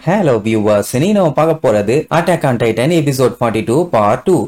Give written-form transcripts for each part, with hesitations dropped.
Hello viewers, இனி நம்ம பார்க்க போறது Attack on Titan episode 42 part 2.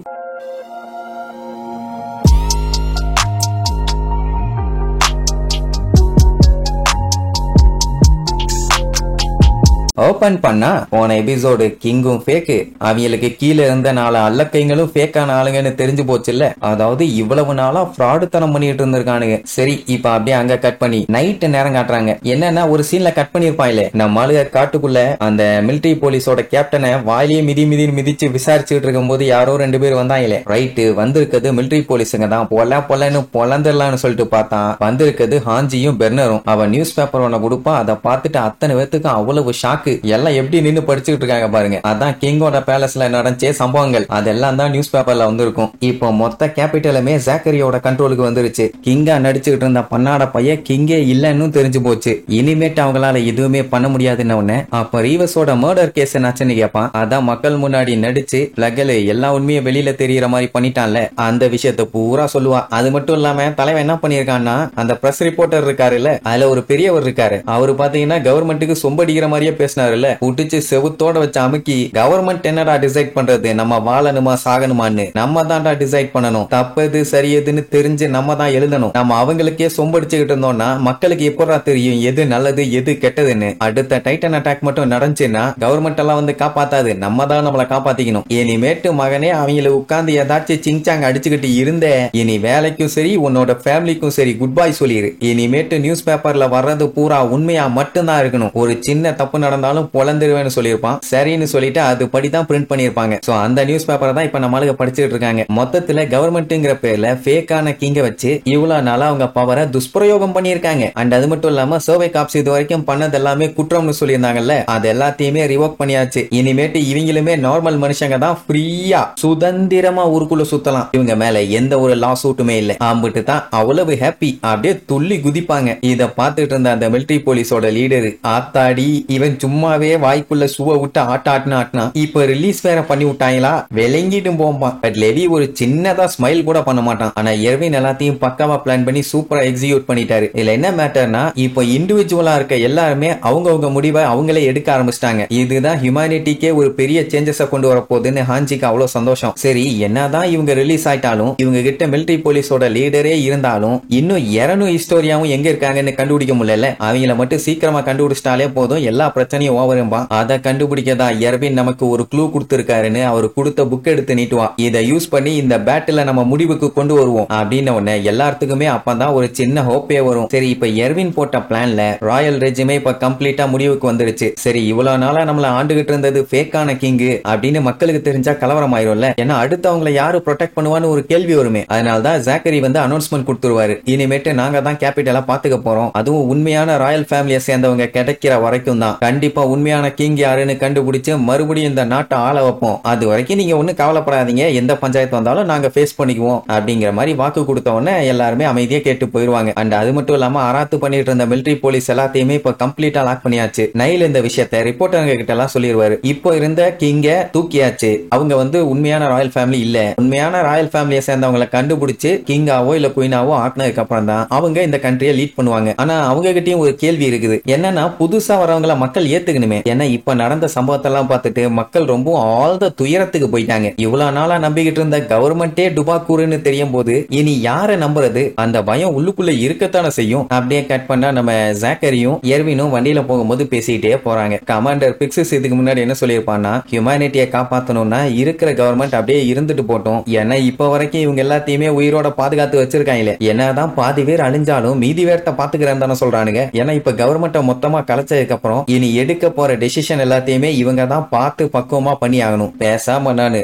Open பண்ணா போன எபிசோடு கிங்கும் ஃபேக்கு, அவங்களுக்கு கீழே இருந்த 4 அல்லக்கைங்களும் ஃபேக்கான ஆளுங்கன்னு தெரிஞ்சு போச்சுல்ல. அதாவது இவ்வளவு நாளா ஃப்ராடுத்தனம் பண்ணிட்டு இருந்திருக்கானுங்க. சரி, இப்ப அப்படியே அங்க கட் பண்ணி நைட் நேரம் காட்டுறாங்க. என்னன்னா ஒரு சீன்ல கட் பண்ணிருப்பாங்களே, நம்ம ஆளுக காட்டுக்குள்ள அந்த மிலிட்டரி போலீஸோட கேப்டனை வாயிலேயே மிதிச்சு விசாரிச்சுட்டு இருக்கும் போது யாரோ 2 பேர் வந்தாங்களே. ரைட்டு, வந்திருக்கிறது மிலிட்டரி போலீஸுங்க தான். பொலன்னு பொலந்துடலாம்னு சொல்லிட்டு பார்த்தா வந்திருக்கிறது ஹாஞ்சியும் பெர்னரும். அவன் நியூஸ் பேப்பர் ஒண்ணு கொடுப்பா, அதை பார்த்துட்டு அத்தனை பேத்துக்கும் அவ்வளவு ஷாக்கு. எல்லாம் எப்படி நின்னு படிச்சுட்டு இருக்காங்க பாருங்க. அதான் கிங்கோட பேலஸ்ல நடந்த சம்பவங்கள் அதெல்லாம் தான் நியூஸ் பேப்பர்ல வந்திருக்கும். இப்போ மொத்த கேபிட்டலுமே ஜாக்கரியோட கண்ட்ரோலுக்கு வந்துருச்சு. கிங்கா நடிச்சுட்டு இருந்த பன்னாட பையன் கிங்கே இல்லன்னு தெரிஞ்சு போச்சு. இனிமேட்டு அவங்களால எதுவுமே பண்ண முடியாதுன்னு உடனே அப்ப ரீவஸோட மர்டர் கேஸ் என்னாச்சுன்னு கேட்பான். அதான் மக்கள் முன்னாடி நடிச்சு லகலு எல்லா உண்மையும் வெளியில தெரியற மாதிரி பண்ணிட்டான்ல, அந்த விஷயத்த பூரா சொல்லுவா. அது மட்டும் இல்லாம தலைவன் என்ன பண்ணிருக்கான்னா, அந்த பிரஸ் ரிப்போர்ட்டர் இருக்காருல்ல, அதுல ஒரு பெரியவர் இருக்காரு. அவரு பாத்தீங்கன்னா கவர்மெண்ட்டுக்கு சொம்படிக்கிற மாதிரியே பேசினாருல்ல, புடிச்சு செவுத்தோட வச்சு அமுக்கி கவர்மெண்ட் என்னடா டிசைட் பண்றது, நம்ம வாழணுமா சாகணுமான்னு நம்ம தான்டா டிசைட் பண்ணணும். தப்பது சரியதுன்னு தெரிஞ்சு நம்ம தான் எழுதணும். நம்ம அவங்களுக்கே சொம்படிச்சுக்கிட்டு இருந்தோம்னா மக்களுக்கு எப்படா தெரியும் எது நல்லது எது கெட்டதுன்னு. அடுத்த டைட்டன் அட்டாக் மட்டும் நடந்துச்சுன்னா கவர்மெண்ட் எல்லாம் வந்து காப்பாத்தாது, நம்ம தான் நம்மளை காப்பாத்திக்கணும். இனிமேட்டு மகனே அவங்கள உட்கார்ந்து ஏதாச்சும் சிங்சாங் அடிச்சுக்கிட்டு இருந்த இனி வேலைக்கும் சரி உன்னோட ஃபேமிலிக்கும் சரி குட் பை சொல்லிரு. இனிமேட்டு நியூஸ் பேப்பர்ல வர்றது பூரா உண்மையா மட்டும்தான் இருக்கணும். ஒரு சின்ன தப்பு நடந்தாலும் பொலந்துருவேன்னு சொல்லியிருப்பான். சரின்னு சொல்லிட்டு அது படிதான் பிரிண்ட் பண்ணிருப்பாங்க. சோ அந்த நியூஸ் பேப்பரை தான் இப்ப நம்மளுக்கு படிச்சுட்டு இருக்காங்க. மொத்தத்துல கவர்மெண்ட்ங்கிற பேர்ல ஃபேக்கான கிங்க வச்சு இவ்வளவு நாளா அவங்க பவரை துஷ்பிரயோகம் பண்ணிருக்காங்க. அண்ட் அது மட்டும் இல்லாம சர்வே காப்ஸ் இது வரைக்கும் பண்ணது எல்லாமே குற்றம்னு சொல்லியிருந்தாங்கல்ல, அது எல்லாத்தையுமே ரிவோக் பண்ணியாச்சு. இனிமேட்டு இவங்களுமே நார்மல் மனுஷங்க தான், ஃப்ரீயா சுதந்திரமா ஊருக்குள்ள சுத்தலாம். இவங்க மேல எந்த ஒரு லா சூட்டுமே இல்ல. ஆம்பிட்டு தான் அவ்வளவு ஹாப்பி, அப்படியே துள்ளி குதிப்பாங்க. இத பாத்துட்டு இருந்த அந்த மிலிட்டரி போலீஸோட லீடர் ஆத்தாடி, இவன் சும்மாவே வாய்க்குள்ள சுவ விட்டு ஆட்டினா இப்ப ரிலீஸ் வேற பண்ணி விட்டாங்களா, விளங்கிட்டு போம்பான். பட் லெவி ஒரு சின்னதா ஸ்மைல் கூட பண்ண மாட்டான். ஆனா எர்வின் எல்லாத்தையும் பக்காவா பிளான் பண்ணி சூப்பரா எக்ஸிக்யூட் பண்ணிட்டாரு. இதுல என்ன மேட்டர்னா, இப்ப இண்டிவிஜுவலா இருக்க எல்லாருமே அவங்க முடிவை அவங்களே எடுக்க ஆரம்பிச்சிட்டாங்க. இதுதான் ஹியூமனிட்டிக்கே ஒரு பெரிய சேஞ்சஸ கொண்டு வர போகுதுன்னு ஹாஞ்சிக்கு அவ்வளவு சந்தோஷம். சரி, என்னதான் இவங்க ரிலீஸ் ஆயிட்டாலும் இவங்க கிட்ட மிலிட்டரி போலீஸோட லீடரே இருந்தாலும் இன்னும் 200 ஹிஸ்டோரியாவும் எங்க இருக்காங்கன்னு கண்டுபிடிக்க முடியல. அவங்கள மட்டும் சீக்கிரமா கண்டுபிடிச்சிட்டாலே போதும், எல்லா பிரச்சனையும் ஓவரும்பா. அதை கண்டுபிடிக்கதா எர்வின் நமக்கு ஒரு க்ளூ கொடுத்திருக்காருன்னு அவர் கொடுத்த புக் எடுத்து நீட்டுவான். இதை யூஸ் பண்ணி இந்த பேட்டில நம்ம முடிவுக்கு கொண்டு வருவோம் அப்படின்னு உடனே எல்லாத்துக்குமே அப்பதான் ஒரு சின்ன ஹோப்பே வரும். சரி, இப்ப எர்வின் போட்ட பிளான்ல ராயல் ரெஜிமே இப்ப கம்ப்ளீட்டா முடிவுக்கு வந்துருச்சு. சரி, இவ்வளவு நாளா நம்மள ஆண்டுகிட்டு இருந்தது ஃபேக்கான கிங்கு அப்படின்னு மக்களுக்கு தெரிஞ்சா கலவரம் ஆயிரும்ல. ஏன்னா அடுத்து அவங்களை யாரு ப்ரொடெக்ட் பண்ணுவான்னு ஒரு கேள்வி வருமே. அதனாலதான் ஜாக்கரி வந்து அனௌன்ஸ்மெண்ட் கொடுத்துருவாரு. இனிமேட்டு நாங்க தான் கேபிட்டலா பாத்துக்க போறோம், அதுவும் உண்மையான ராயல் ஃபேமிலியை சேர்ந்தவங்க கிடைக்கிற வரைக்கும் தான். கண்டிப்பா உண்மையான கிங் யாருன்னு கண்டுபிடிச்சு மறுபடியும் இந்த நாட்டை ஆள வைப்போம். அது வரைக்கும் நீங்க ஒண்ணு கவலைப்படாதீங்க, எந்த பஞ்சாயத்து வந்தாலும் நாங்க ஃபேஸ் பண்ணிக்குவோம் அப்படிங்கிற மாதிரி வாக்கு கொடுத்த உடனே எல்லாருமே அமைதியா கேட்டு போயிருவாங்க. அண்ட் அது மட்டும் இல்லாம அராத்து பண்ணிட்டு இருந்த மிலிட்டரி போலீஸ் எல்லாத்தையுமே இப்ப கம்ப்ளீட்டா லாக் பண்ணியாச்சு. நைல் இந்த விஷயத்தை ரிப்போர்ட்டர்ங்க கிட்ட எல்லாம் சொல்லிடுவாரு. இப்போ இருந்த கிங்க தூக்கியாச்சு. அவங்க வந்து உண்மையான ராயல் ஃபேமிலி இல்ல, உண்மையான ராயல் ஃபேமிலியை சேர்ந்தவங்களை கண்டுபிடிச்சு கிங்காவோ இல்ல குயினாவோ ஆக்குனதுக்கு அப்புறம் தான் அவங்க இந்த கண்ட்ரியை லீட் பண்ணுவாங்க. ஆனா அவங்க கிட்டயும் ஒரு கேள்வி இருக்குது. என்னன்னா புதுசா வரவங்களை மக்கள் ஏத்துக்கணுமே. ஏன்னா இப்ப நடந்த சம்பவத்தெல்லாம் பார்த்துட்டு மக்கள் ரொம்ப ஆழ்ந்த துயரத்துக்கு போயிட்டாங்க. இவ்வளவு நாளா நம்பிக்கிட்டு இருந்த கவர்மெண்டே டுபாக்கூருன்னு தெரியும் போது இனி யாரை நம்புறது, அந்த பயம் உள்ளுக்குள்ள இருக்கத்தானே செய்யும். அப்படியே கட் பண்ணா நம்ம ஜாக்கரியும் எர்வினும் வண்டியில போகும்போது பேசிக்கிட்டே போறாங்க. கமாண்டர் பிக்ஸஸ் இதுக்கு முன்னாடி என்ன சொல்லியிருப்பான்னா, ஹியூமனிட்டியை காப்பாத்தணும்னா இருக்கிற கவர்மெண்ட் அப்படியே இருந்துட்டு போட்டோம். ஏன்னா இப்ப வரைக்கும் இவங்க எல்லாத்தையுமே உயிரோட பாதுகாத்து வச்சிருக்காங்களே. என்னதான் பாதி பேர் அழிஞ்சாலும் மீதி பேர்த்த பாத்துக்கிறேன்னு தானே சொல்றானுங்க. ஏன்னா இப்ப கவர்மெண்ட்டை மொத்தமா கலைச்சதுக்கு அப்புறம் இனி எடுக்க போற டெசிஷன் எல்லாத்தையுமே இவங்க தான் பார்த்து பக்குவமா பண்ணி ஆகணும். பேசாம நானு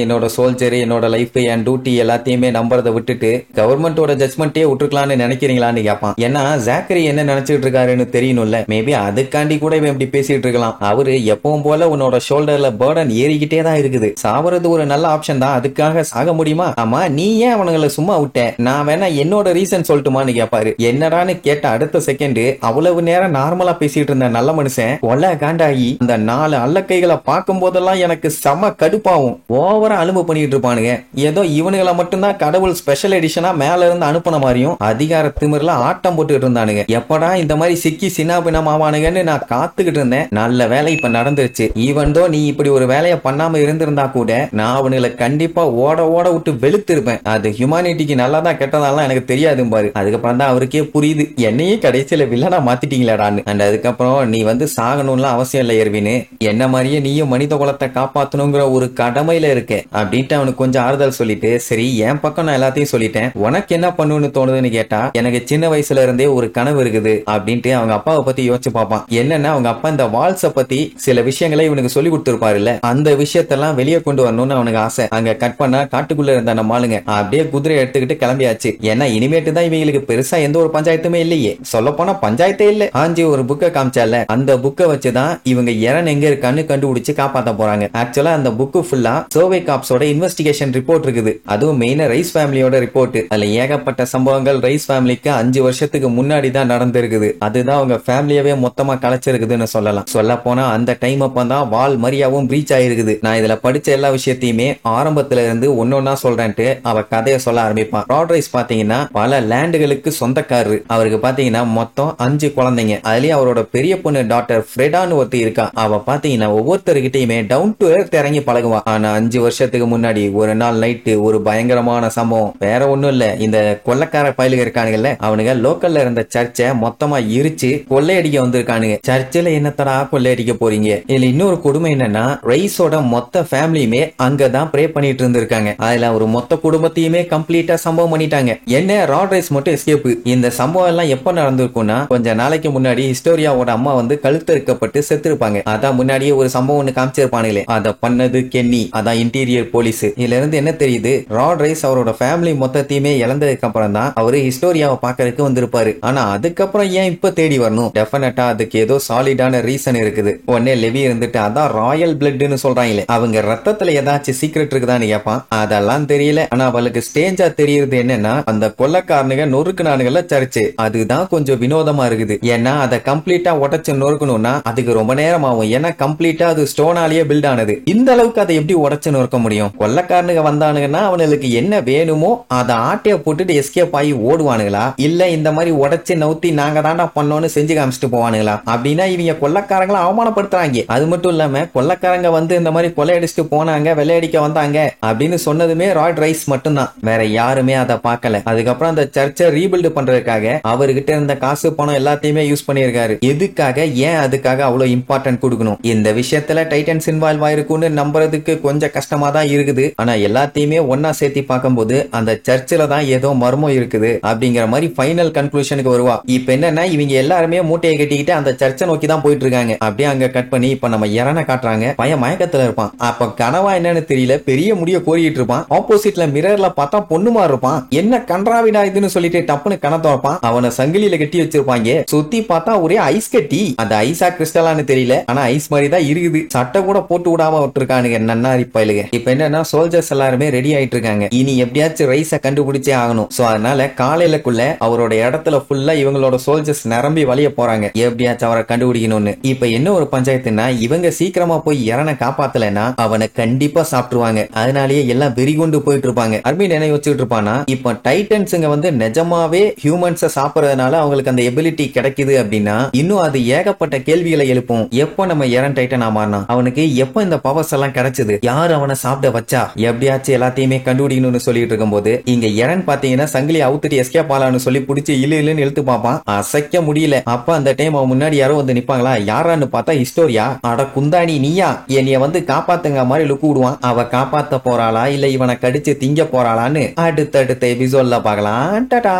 என்னோட சோல்ஜர் என்னோட லைஃப் என் டியூட்டி எல்லாத்தையுமே நம்புறதை விட்டுட்டு கவர்மெண்டோட ஜட்மெண்டே விட்டுருக்கலாம்னு நினைக்கிறீங்களான்னு கேட்பான். ஏன்னா ஜாக்கரி என்ன நினைச்சிட்டு இருக்காருன்னு தெரியணும்ல. மேபி அதுக்காண்டி கூட இவன் இப்படி பேசிட்டு இருக்கலாம். அவரு எப்பவும் போல உன்னோட ஷோல்டர்ல பர்டன் ஏறிக்கிட்டே தான் இருக்குது. சாவறது ஒரு நல்ல ஆப்ஷன் தான், அதுக்காக சாக முடியுமா? ஆமா, நீ ஏன் அவனுங்களை சும்மா விட்ட, நான் வேணா என்னோட ரீசன் சொல்லட்டுமான்னு கேட்பாரு. என்னடான்னு கேட்ட அடுத்த செகண்ட் அவ்வளவு நேரம் நார்மலா பேசிட்டு இருந்த நல்ல மனுஷன் கொலை காண்டாகி அந்த 4 அல்லக்கைகளை பார்க்கும் போதெல்லாம் எனக்கு செம கடுப்பாகும். ஓவரா அலும்பு பண்ணிட்டு இருப்பானுங்க. ஏதோ இவனுங்களை மட்டும்தான் கடவுள் ஸ்பெஷல் எடிஷனா மேல இருந்து அனுப்பின மாதிரியும் அதிகார திமிர்ல ஆட்டம் போட்டுட்டு இருந்தானுங்க. எப்படா இந்த மாதிரி சிக்கி சின்னாபினம் ஆவானுங்கன்னு நான் காத்துக்கிட்டு இருந்தேன். நல்ல வேலை இப்ப நடந்துருச்சு. ஈவன் தோ நீ இப்படி ஒரு வேலையை பண்ணாம இருந்திருந்தா கூட நான் அவனுங்களை கண்டிப்பா ஓட ஓட விட்டு வெளுத்திருப்பேன். அது ஹியூமானிட்டிக்கு நல்லதா கெட்டதாலாம் எனக்கு தெரியாது பாரு. அதுக்கப்புறம் தான் அவருக்கே புரியுது, என்னையே கடைசியில வில்லனா மாத்திட்டீங்களாடான்னு. அண்ட் அதுக்கப்புறம் நீ வந்து சாகணும்லாம் அவசியம் இல்லை எர்வின், என்ன மாதிரியே நீயும் மனித குலத்தை காப்பாத்தணுங்கிற ஒரு கடமையில இருக்க அப்படின்ட்டு அவனுக்கு கொஞ்சம் ஆறுதல் சொல்லிட்டு, சரி என் பக்கம் நான் எல்லாத்தையும் சொல்லிட்டேன், உனக்கு என்ன பண்ணுன்னு தோணுதுன்னு கேட்டா, எனக்கு சின்ன வயசுல இருந்தே ஒரு கனவு இருக்குது அப்படின்ட்டு அவங்க அப்பாவை பத்தி யோசிச்சு பார்ப்பான். என்னன்னா அவங்க அப்பா இந்த வால்ஸ பத்தி சில விஷயங்களை இவனுக்கு சொல்லி கொடுத்திருப்பாருல்ல, அந்த விஷயத்தெல்லாம் வெளியே கொண்டு வரணும்னு அவனுக்கு ஆசை. அங்க கட் பண்ணா காட்டுக்குள்ள இருந்த நம்ம ஆளுங்க அப்படியே குதிரை எடுத்துக்கிட்டு கிளம்பியாச்சு. ஏன்னா இனிமேட்டு தான் இவங்களுக்கு பெருசா எந்த ஒரு பஞ்சாயத்துமே இல்லையே, சொல்ல போனா பஞ்சாயத்தே இல்ல. ஆஞ்சி ஒரு புக்கை காமிச்சால, அந்த புக்கை வச்சுதான் இவங்க இரண் எங்க இருக்கான்னு கண்டுபிடிச்சு காப்பாத்த போறாங்க. ஆக்சுவலா அந்த புக்கு ஃபுல்லா சர்வே காப்ஸோட இன்வெஸ்டிகேஷன் ரிப்போர்ட் இருக்குது. அதுவும் மெயினா ரைஸ் ஃபேமிலியோட ரிப்போர்ட். அதுல ஏகப்பட்ட சம்பவங்கள் ரைஸ் ஃபேமிலிக்கு 5 வருஷத்துக்கு முன்னாடி தான் நடந்திருக்குது. அதுதான் அவங்க ஃபேமிலியவே மொத்தமா கலைச்சிருக்குதுன்னு சொல்லலாம். சொல்ல போனா அந்த டைம் அப்பதான் வால் மரியாவும் பிரீச் ஆயிருக்குது. நான் இதுல படிச்ச எல்லா விஷயத்தையுமே ஆரம்பத்துல இருந்து ஒன்னொன்னா சொல்றேன்ட்டு அவ கதையை சொல்ல ஆரம்பிப்பான். ராட் ரைஸ் பாத்தீங்கன்னா பல லேண்டுகளுக்கு சொந்தக்காரரு. அவருக்கு பாத்தீங்கன்னா மொத்தம் 5 குழந்தைங்க. அதுலயும் அவரோட பெரிய பொண்ணு டாக்டர் ஃப்ரெடான்னு ஒருத்தி இருக்கா. அவ பாத்தீங்கன்னா ஒவ்வொருத்தருக்கிட்டையுமே டவுன் டு எர்த் இறங்கி பழகுவா. ஆனா 5 வருஷத்துக்கு முன்னாடி ஒரு நாள் நைட்டு ஒரு பயங்கரமான சம்பவம். வேற ஒண்ணும் இல்ல, இந்த கொள்ளக்கார பயலுக இருக்கானுங்கல்ல, அவனுங்க லோக்கல்ல இருந்த சர்ச்சை மொத்தமா எரிச்சு கொள்ளையடிக்க வந்திருக்கானுங்க. சர்ச்சில் என்னத்தடா கொள்ளையடிக்க போறீங்க? இதுல இன்னொரு கொடுமை என்னன்னா, ரைஸோட மொத்த ஃபேமிலியுமே அங்கதான் ப்ரே பண்ணிட்டு இருந்திருக்காங்க. அதுல ஒரு மொத்த குடும்பத்தையுமே கம்ப்ளீட்டா சம்பவம் பண்ணிட்டாங்க. என்ன ராட் ரைஸ் மட்டும் எஸ்கேப். இந்த சம்பவம் எல்லாம் எப்ப நடந்திருக்கும்னா, கொஞ்ச நாளைக்கு முன்னாடி ஹிஸ்டோரியாவோட அம்மா வந்து கழுத்தறுக்கப்பட்டு செத்துருப்பாங்க. அதான் முன்னாடியே ஒரு சம்பவம் ஒண்ணு காமிச்சிருப்பானுங்களே, அத பண்ணது கென்னி, அதான் இன்டீரியர் போலீஸ். இதுல இருந்து என்ன தெரியுது, ராட் ரைஸ் அவரோட ஃபேமிலி மொத்தத்தையுமே இழந்ததுக்கு அப்புறம் தான் அவரு ஹிஸ்டோரியாவை பாக்குறதுக்கு வந்திருப்பாரு. ஆனா அதுக்கப்புறம் ஏன் இப்ப தேடி வரணும்? டெஃபினட்டா அதுக்கு ஏதோ சாலிடான ரீசன் இருக்குது. உடனே லெவி இருந்துட்டு, அதான் ராயல் பிளட்னு சொல்றாங்களே, அவங்க ரத்தத்துல ஏதாச்சும் சீக்ரெட் இருக்குதான்னு கேட்பான். அதெல்லாம் தெரியல. ஆனா அவளுக்கு ஸ்டேஞ்சா தெரியுது என்னன்னா, அந்த கொள்ளக்காரனுங்க நொறுக்குனானுங்கல்ல சர்ச்சு, அதுதான் கொஞ்சம் வினோதமா இருக்குது. ஏன்னா அதை கம்ப்ளீட்டா உடைச்சு நொறுக்கணும்னா அதுக்கு ரொம்ப நேரம் ஆகும். ஏன்னா கம்ப்ளீட்டா அது ஸ்டோனாலேயே பில்ட் ஆனது. இந்த அளவுக்கு அதை எப்படி உடைச்சு நொறுக்க முடியும்? கொள்ளக்காரனுங்க வந்தானுங்கன்னா அவனுக்கு என்ன வேணுமோ அதை ஆட்டைய போட்டுட்டு எஸ்கேப் ஆகி ஓடுவானுங்களா, இல்ல இந்த மாதிரி உடைச்சு நவுத்தி நாங்க தாண்டா பண்ணோன்னு செஞ்சு காமிச்சிட்டு போவானுங்களா? அப்படின்னா இவங்க கொள்ளக்காரங்களை அவமானப்படுத்துறாங்க. அது மட்டும் இல்லாம கொள்ளக்காரங்க வந்து இந்த மாதிரி கொள்ளையடிச்சுட்டு போனாங்க, வெள்ளையடிக்க வந்தாங்க அப்படின்னு சொன்னதுமே ராட் ரைஸ் மட்டும்தான், வேற யாருமே அதை பார்க்கல. அதுக்கப்புறம் அந்த சர்ச்சை ரீபில்டு பண்றதுக்காக அவர்கிட்ட இருந்த காசு பணம் எல்லாத்தையுமே யூஸ் பண்ணியிருக்காரு. எதுக்காக, ஏன் அதுக்காக அவ்வளவு இம்பார்ட்டன்ட் கொடுக்கணும்? இந்த விஷயத்துல டைட்டன்ஸ் இன்வால்வ் ஆயிருக்கும்னு நம்புறதுக்கு கொஞ்சம் கஷ்டமா தான் இருக்குது. ஆனா எல்லாத்தையுமே ஒன்னா சேர்த்தி பார்க்கும்போது அந்த சர்ச்சில தான் ஏதோ மர்மம் இருக்குது அப்படிங்கிற மாதிரி ஃபைனல் கன்க்ளூஷனுக்கு வருவா. இப்ப என்னன்னா, இவங்க எல்லாருமே மூட்டையை கட்டிக்கிட்டு அந்த சர்ச்சை நோக்கி தான் போயிட்டு இருக்காங்க. அப்படியே அங்க கட் பண்ணி இப்ப நம்ம இறனை காட்டுறாங்க. பையன் மயக்கத்துல இருப்பான். அப்ப கனவா என்னன்னு தெரியல, பெரிய முடிய கோரிட்டு இருப்பான். ஆப்போசிட்ல மிரர்ல பார்த்தா பொண்ணுமா இருப்பான். என்ன கன்றாவிடா இதுன்னு சொல்லிட்டு டப்புன்னு கணத்தை வைப்பான். அவனை சங்கிலியில கட்டி வச்சிருப்பாங்க. சுத்தி பார்த்தா ஒரே ஐஸ் கட்டி. அது ஐஸா கிறிஸ்டலான்னு தெரியல, ஆனா ஐஸ் மாதிரி தான் இருக்குது. சட்டை கூட போட்டு விடாம விட்டுருக்கானுங்க நன்னாரி பயலுக. இப்ப என்னன்னா, சோல்ஜர்ஸ் எல்லாருமே ரெடி ஆயிட்டு இருக்காங்க. இனி எப்படியாச்சும் ரைஸ கண்டுபிடிச்சே ஆகணும். சோ அதனால காலையிலக்குள்ள அவரோட இடத்துல ஃபுல்லா இவங்களோட சோல்ஜர்ஸ் நிரம்பி வழிய போறாங்க, எப்படியாச்சும் அவரை கண்டுபிடிக்கணும்னு. இப்ப என்ன ஒரு பஞ்சாயத்துனா, இவங்க சீக்கிரமா போய் இறனை காப்பாத்தலைன்னா அவனை கண்டிப்பா சாப்பிட்டுருவாங்க. அதனாலேயே எல்லாம் வெறிகொண்டு போயிட்டு இருப்பாங்க. அர்மின் என்ன யோசிச்சுட்டு இருப்பானா, இப்ப டைட்டன்ஸுங்க வந்து நிஜமாவே ஹியூமன்ஸ சாப்பிடறதுனால அவங்களுக்கு அந்த எபிலிட்டி கிடைக்குது அப்படின்னா இன்னும் அது ஏகப்பட்ட கேள்விகளை எழுப்பும். எப்போ நம்ம இறன் டைட்டன் ஆமானா, அவனுக்கு எப்போ இந்த பவர்ஸ் எல்லாம் கிடைச்சது, யார் அவனை சாப்பிட வச்சா, எப்படியாச்சும் எல்லாத்தையுமே கண்டுபிடிக்கணும்னு சொல்லிட்டு இருக்கும்போது இங்க இறன் பாத்தீங்கன்னா சங்கிலி அவுத்துட்டு எஸ்கேப் ஆலான்னு சொல்லி பிடிச்சி இழுன்னு இழுத்து பார்ப்பான். அசைக்க முடியல. அப்ப அந்த டைம் அவன் முன்னாடி யாரோ வந்து நிப்பாங்களா, யாரான்னு பார்த்தா ஹிஸ்டோரியா. அட குந்தாணி நீயா, என்னைய வந்து காப்பாத்துங்க மாதிரி லுக்கு விடுவான். அவ காப்பாத்த போறாளா இல்ல இவனை கடிச்சு திங்க போறாளான்னு அடுத்தடுத்த எபிசோட்ல பார்க்கலாம். டாடா.